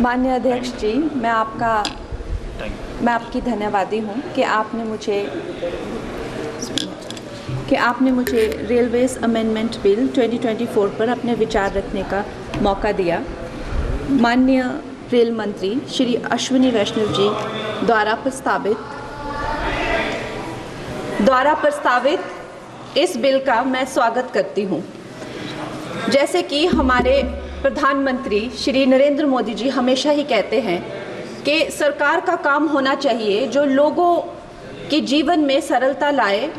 माननीय अध्यक्ष जी, मैं आपकी धन्यवादी हूँ कि आपने मुझे रेलवेज अमेंडमेंट बिल 2024 पर अपने विचार रखने का मौका दिया। माननीय रेल मंत्री श्री अश्विनी वैष्णव जी द्वारा प्रस्तावित इस बिल का मैं स्वागत करती हूँ। जैसे कि हमारे प्रधानमंत्री श्री नरेंद्र मोदी जी हमेशा ही कहते हैं कि सरकार का काम होना चाहिए जो लोगों के जीवन में सरलता लाए,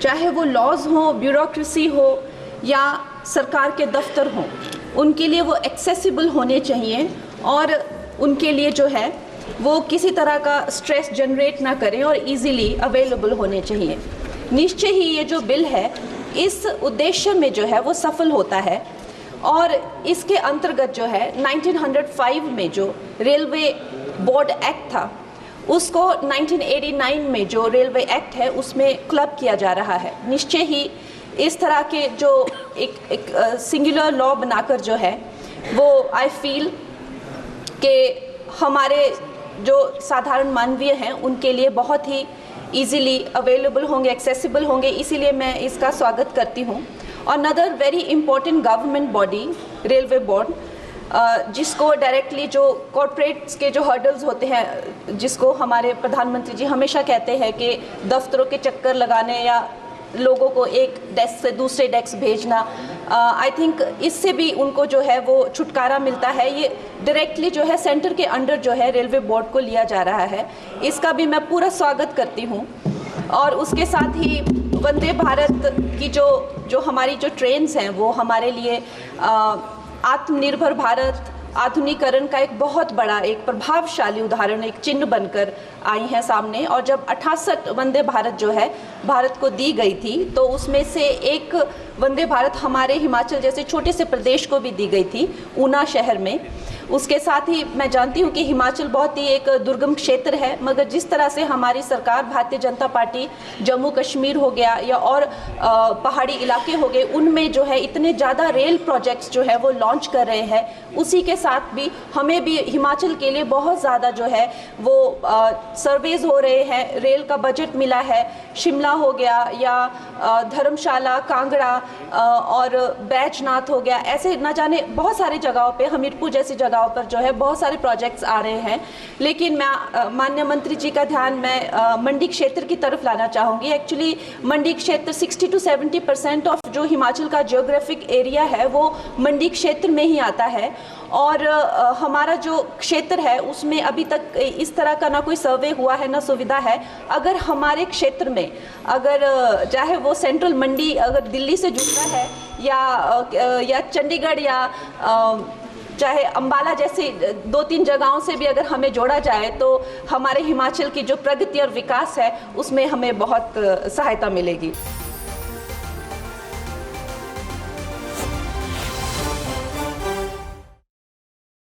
चाहे वो लॉज हो, ब्यूरोक्रेसी हो या सरकार के दफ्तर हों, उनके लिए वो एक्सेसिबल होने चाहिए और उनके लिए जो है वो किसी तरह का स्ट्रेस जनरेट ना करें और इजीली अवेलेबल होने चाहिए। निश्चय ही ये जो बिल है इस उद्देश्य में जो है वो सफल होता है और इसके अंतर्गत जो है 1905 में जो रेलवे बोर्ड एक्ट था उसको 1989 में जो रेलवे एक्ट है उसमें क्लब किया जा रहा है। निश्चय ही इस तरह के जो एक सिंगुलर लॉ बनाकर जो है वो आई फील कि हमारे जो साधारण मानवीय हैं उनके लिए बहुत ही इजीली अवेलेबल होंगे, एक्सेसिबल होंगे, इसीलिए मैं इसका स्वागत करती हूँ। और another very important government body railway board, जिसको डायरेक्टली जो कॉरपोरेट्स के जो हर्डल्स होते हैं, जिसको हमारे प्रधानमंत्री जी हमेशा कहते हैं कि दफ्तरों के चक्कर लगाने या लोगों को एक डेस्क से दूसरे डेस्क भेजना, आई थिंक इससे भी उनको जो है वो छुटकारा मिलता है। ये डायरेक्टली जो है सेंटर के अंडर जो है रेलवे बोर्ड को लिया जा रहा है, इसका भी मैं पूरा स्वागत करती हूँ। और उसके साथ ही वंदे भारत की जो हमारी जो ट्रेन्स हैं वो हमारे लिए आत्मनिर्भर भारत आधुनिकीकरण का एक बहुत बड़ा, एक प्रभावशाली उदाहरण, एक चिन्ह बनकर आई हैं सामने। और जब 68 वंदे भारत जो है भारत को दी गई थी तो उसमें से एक वंदे भारत हमारे हिमाचल जैसे छोटे से प्रदेश को भी दी गई थी, ऊना शहर में। उसके साथ ही मैं जानती हूँ कि हिमाचल बहुत ही एक दुर्गम क्षेत्र है, मगर जिस तरह से हमारी सरकार भारतीय जनता पार्टी जम्मू कश्मीर हो गया या और पहाड़ी इलाके हो गए, उनमें जो है इतने ज़्यादा रेल प्रोजेक्ट्स जो है वो लॉन्च कर रहे हैं, उसी के साथ भी हमें भी हिमाचल के लिए बहुत ज़्यादा जो है वो सर्वेज हो रहे हैं, रेल का बजट मिला है। शिमला हो गया या धर्मशाला, कांगड़ा और बैजनाथ हो गया, ऐसे न जाने बहुत सारे जगहों पे, हमीरपुर जैसी जगहों पर जो है बहुत सारे प्रोजेक्ट्स आ रहे हैं। लेकिन मैं माननीय मंत्री जी का ध्यान मैं मंडी क्षेत्र की तरफ लाना चाहूँगी। एक्चुअली मंडी क्षेत्र 60 to 70% ऑफ जो हिमाचल का जियोग्राफिक एरिया है वो मंडी क्षेत्र में ही आता है और हमारा जो क्षेत्र है उसमें अभी तक इस तरह का ना कोई सर्वे हुआ है ना सुविधा है। अगर हमारे क्षेत्र में अगर चाहे वो सेंट्रल मंडी अगर दिल्ली से जुड़ता है या चंडीगढ़ या चाहे अंबाला जैसी 2-3 जगहों से भी अगर हमें जोड़ा जाए तो हमारे हिमाचल की जो प्रगति और विकास है उसमें हमें बहुत सहायता मिलेगी।